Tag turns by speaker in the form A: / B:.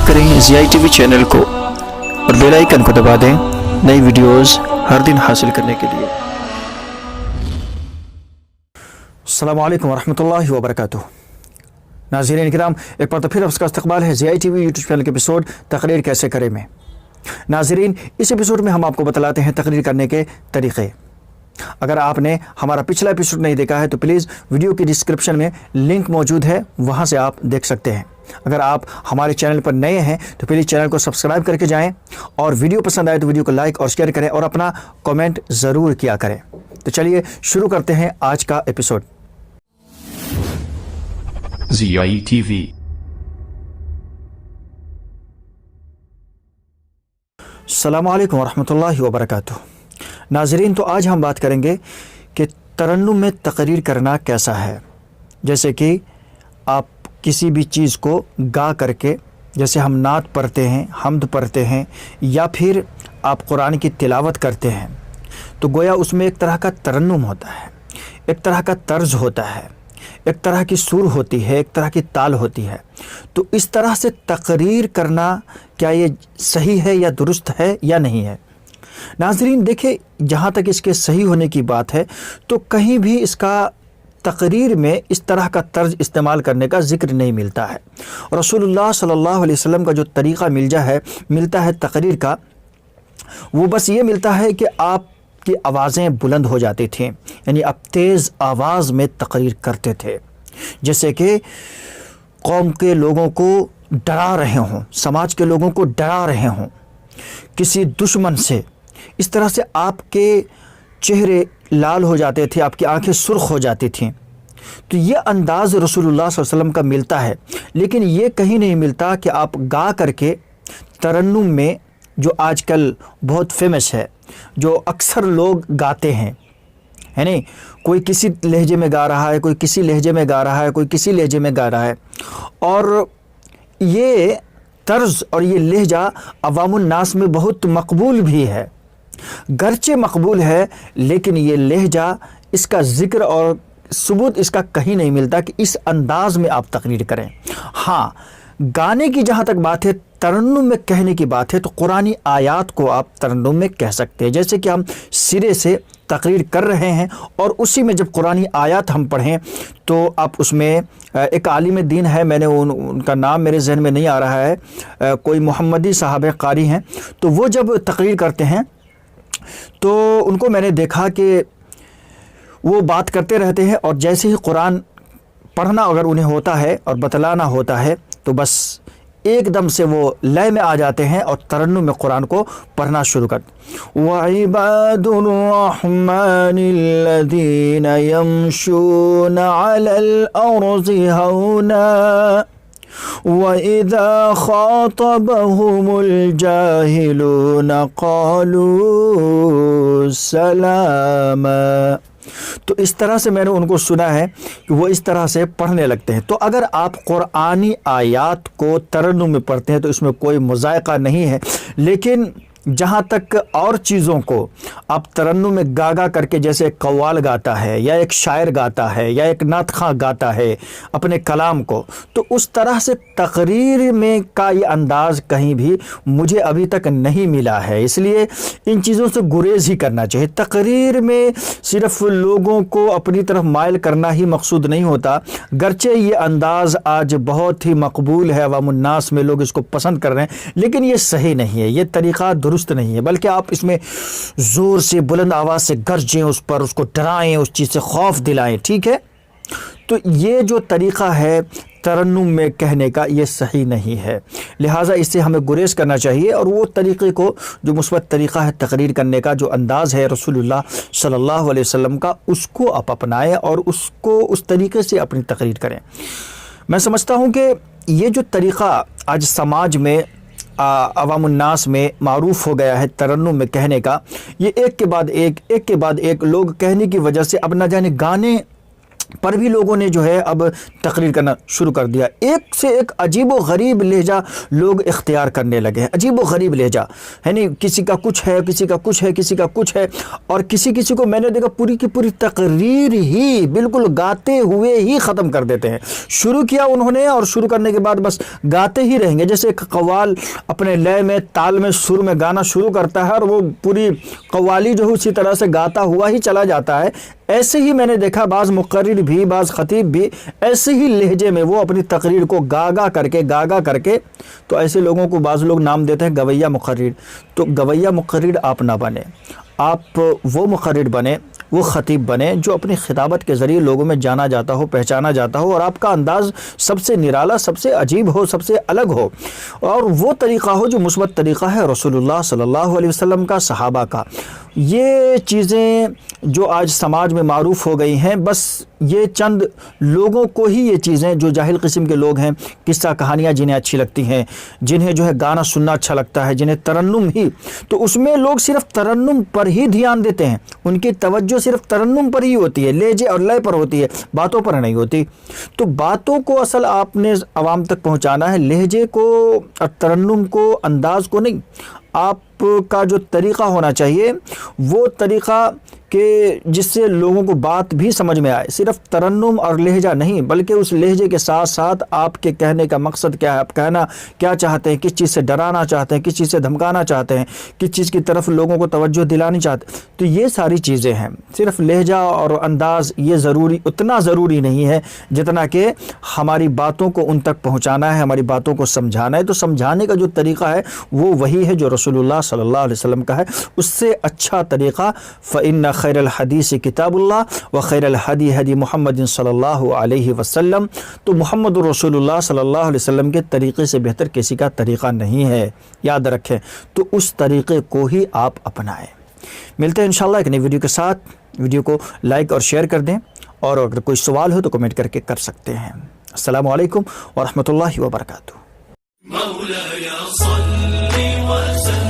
A: Subscribe करें Zia TV channel को और बेल आइकन को दबा दें नई वीडियोस हर दिन हासिल करने के लिए। अस्सलामु अलैकुम वरहमतुल्लाहि वबरकातुहू। नाज़रीन किराम, एक बार तो फिर आपका इस्तक़बाल है ज़िया टीवी यूट्यूब चैनल के एपिसोड तकरीर कैसे करे में। नाज़रीन, इस एपिसोड में हम आपको बतलाते हैं तकरीर करने के तरीक़े। अगर आपने हमारा पिछला एपिसोड नहीं देखा है तो प्लीज़ वीडियो की डिस्क्रिप्शन में लिंक मौजूद है, वहाँ से आप देख सकते हैं। अगर आप हमारे चैनल पर नए हैं तो प्लीज़ चैनल को सब्सक्राइब करके जाएं और वीडियो पसंद आए तो वीडियो को लाइक और शेयर करें और अपना कमेंट ज़रूर किया करें। तो चलिए शुरू करते हैं आज का एपिसोड।
B: ज़िया टीवी।
A: अस्सलामु अलैकुम वरहमतुल्लाहि वबरकातुहू। नाज़रीन, तो आज हम बात करेंगे कि तरन्नुम में तकरीर करना कैसा है। जैसे कि आप किसी भी चीज़ को गा करके, जैसे हम नात पढ़ते हैं, हम्द पढ़ते हैं, या फिर आप कुरान की तिलावत करते हैं, तो गोया उसमें एक तरह का तरन्नुम होता है, एक तरह का तर्ज होता है, एक तरह की सुर होती है, एक तरह की ताल होती है। तो इस तरह से तकरीर करना क्या ये सही है या दुरुस्त है या नहीं है। नाज़रीन देखिए, जहाँ तक इसके सही होने की बात है तो कहीं भी इसका तकरीर में इस तरह का तर्ज इस्तेमाल करने का ज़िक्र नहीं मिलता है। रसूलुल्लाह सल्लल्लाहु अलैहि वसल्लम का जो तरीक़ा मिलता है तकरीर का, वो बस ये मिलता है कि आपकी आवाज़ें बुलंद हो जाती थीं, यानी आप तेज़ आवाज़ में तकरीर करते थे, जैसे कि कौम के लोगों को डरा रहे हों, समाज के लोगों को डरा रहे हों किसी दुश्मन से। इस तरह से आपके चेहरे लाल हो जाते थे, आपकी आंखें सुर्ख हो जाती थीं। तो ये अंदाज़ रसूलुल्लाह सल्लल्लाहु अलैहि वसल्लम का मिलता है, लेकिन ये कहीं नहीं मिलता कि आप गा करके तरन्नुम में, जो आजकल बहुत फेमस है, जो अक्सर लोग गाते हैं, है नहीं, कोई किसी लहजे में गा रहा है, कोई किसी लहजे में गा रहा है, कोई किसी लहजे में गा रहा है, और ये तर्ज और ये लहजा अवामुन नास में बहुत मकबूल भी है। गरचे मकबूल है, लेकिन ये लहजा, इसका ज़िक्र और सबूत इसका कहीं नहीं मिलता कि इस अंदाज़ में आप तकरीर करें। हाँ, गाने की जहाँ तक बात है, तरन्नुम में कहने की बात है, तो कुरानी आयात को आप तरन्नुम में कह सकते हैं। जैसे कि हम सिरे से तकरीर कर रहे हैं और उसी में जब कुरानी आयात हम पढ़ें तो आप उसमें, एक आलिम दीन है, मैंने उनका नाम मेरे जहन में नहीं आ रहा है, कोई मोहम्मदी साहब कारी हैं, तो वो जब तकरीर करते हैं तो उनको मैंने देखा कि वो बात करते रहते हैं और जैसे ही कुरान पढ़ना अगर उन्हें होता है और बतलाना होता है तो बस एकदम से वो लय में आ जाते हैं और तरन्नुम में कुरान को पढ़ना शुरू कर। वइबादुर रहमानिल्लज़ीना यमशूना अलल अर्ज़ि हौना वइज़ा ख़ातबहुमुल जाहिलूना क़ालू सलामा। तो इस तरह से मैंने उनको सुना है कि वो इस तरह से पढ़ने लगते हैं। तो अगर आप कुरानी आयात को तरन्नुम में पढ़ते हैं तो इसमें कोई मुज़ायक़ा नहीं है, लेकिन जहाँ तक और चीज़ों को आप तरन्नुम में गा करके, जैसे एक कव्वाल गाता है या एक शायर गाता है या एक नात ख़ां गाता है अपने कलाम को, तो उस तरह से तकरीर में का ये अंदाज़ कहीं भी मुझे अभी तक नहीं मिला है। इसलिए इन चीज़ों से गुरेज ही करना चाहिए। तकरीर में सिर्फ लोगों को अपनी तरफ माइल करना ही मकसूद नहीं होता, गरचे ये अंदाज़ आज बहुत ही मकबूल है, अवामुन नास में लोग इसको पसंद कर रहे हैं, लेकिन ये सही नहीं है, ये तरीक़ा दुरुस्त नहीं है। बल्कि आप इसमें ज़ोर से, बुलंद आवाज़ से गरजें, उस पर उसको डराएं, उस चीज़ से खौफ दिलाएं, ठीक है। तो ये जो तरीक़ा है तरन्नुम में कहने का, ये सही नहीं है, लिहाजा इससे हमें गुरेज करना चाहिए और वो तरीक़े को, जो मुस्बत तरीक़ा है तकरीर करने का, जो अंदाज़ है रसूलुल्लाह सल्लल्लाहु अलैहि वसल्लम का, उसको आप अपनाएं और उसको उस तरीक़े से अपनी तकरीर करें। मैं समझता हूँ कि ये जो तरीक़ा आज समाज में, अवामुन नास में मारूफ़ हो गया है तरन्नुम में कहने का, ये एक के बाद एक लोग कहने की वजह से अब न जाने गाने پر بھی لوگوں نے جو ہے اب تقریر کرنا شروع کر دیا. ایک سے ایک عجیب و غریب لہجہ لوگ اختیار کرنے لگے ہیں, عجیب و غریب لہجہ ہے نہیں, کسی کا کچھ ہے, کسی کا کچھ ہے, کسی کا کچھ ہے, اور کسی کو میں نے دیکھا پوری کی پوری تقریر ہی بالکل گاتے ہوئے ہی ختم کر دیتے ہیں. شروع کیا انہوں نے اور شروع کرنے کے بعد بس گاتے ہی رہیں گے. جیسے ایک قوال اپنے لے میں, تال میں, سر میں گانا شروع کرتا ہے اور وہ پوری قوالی جو ہے اسی طرح سے گاتا ہوا ہی چلا جاتا ہے. ایسے ہی میں نے دیکھا بعض مقرر بھی, بعض خطیب بھی ایسے ہی لہجے میں وہ اپنی تقریر کو گاگا کر کے, تو ایسے لوگوں کو بعض لوگ نام دیتے ہیں گویہ مقرر. تو گویہ مقرر آپ نہ بنے, آپ وہ مقرر بنے, وہ خطیب بنے جو اپنی خطابت کے ذریعے لوگوں میں جانا جاتا ہو, پہچانا جاتا ہو, اور آپ کا انداز سب سے نرالا, سب سے عجیب ہو, سب سے الگ ہو, اور وہ طریقہ ہو جو مثبت طریقہ ہے رسول اللہ صلی اللہ علیہ وسلم کا, صحابہ کا. یہ چیزیں جو آج سماج میں معروف ہو گئی ہیں, بس یہ چند لوگوں کو ہی یہ چیزیں, جو جاہل قسم کے لوگ ہیں, قصہ کہانیاں جنہیں اچھی لگتی ہیں, جنہیں جو ہے گانا سننا اچھا لگتا ہے, جنہیں ترنم ہی, تو اس میں لوگ صرف ترنم پر ہی دھیان دیتے ہیں. ان کی توجہ صرف ترنم پر ہی ہوتی ہے, لہجے اور لے پر ہوتی ہے, باتوں پر نہیں ہوتی. تو باتوں کو اصل آپ نے عوام تک پہنچانا ہے, لہجے کو اور ترنم کو, انداز کو نہیں. آپ کا جو طریقہ ہونا چاہیے وہ طریقہ کہ جس سے لوگوں کو بات بھی سمجھ میں آئے, صرف ترنم اور لہجہ نہیں, بلکہ اس لہجے کے ساتھ ساتھ آپ کے کہنے کا مقصد کیا ہے, آپ کہنا کیا چاہتے ہیں, کس چیز سے ڈرانا چاہتے ہیں, کس چیز سے دھمکانا چاہتے ہیں, کس چیز کی طرف لوگوں کو توجہ دلانی چاہتے ہیں. تو یہ ساری چیزیں ہیں. صرف لہجہ اور انداز یہ اتنا ضروری نہیں ہے جتنا کہ ہماری باتوں کو ان تک پہنچانا ہے, ہماری باتوں کو سمجھانا ہے. تو سمجھانے کا جو طریقہ ہے وہ وہی ہے جو رسول اللہ صلی اللہ علیہ وسلم کا ہے. اس سے اچھا طریقہ فإن خیر الحدیث کتاب اللہ وخیر الہدی ہدی محمد صلی اللہ علیہ وسلم. تو محمد رسول اللہ صلی اللہ علیہ وسلم کے طریقے سے بہتر کسی کا طریقہ نہیں ہے, یاد رکھیں. تو اس طریقے کو ہی آپ اپنائیں. ملتے ہیں انشاءاللہ ایک نئی ویڈیو کے ساتھ. ویڈیو کو لائک اور شیئر کر دیں, اور اگر کوئی سوال ہو تو کمنٹ کر کے کر سکتے ہیں. السلام علیکم ورحمۃ اللہ وبرکاتہ. مولاي صل وسلم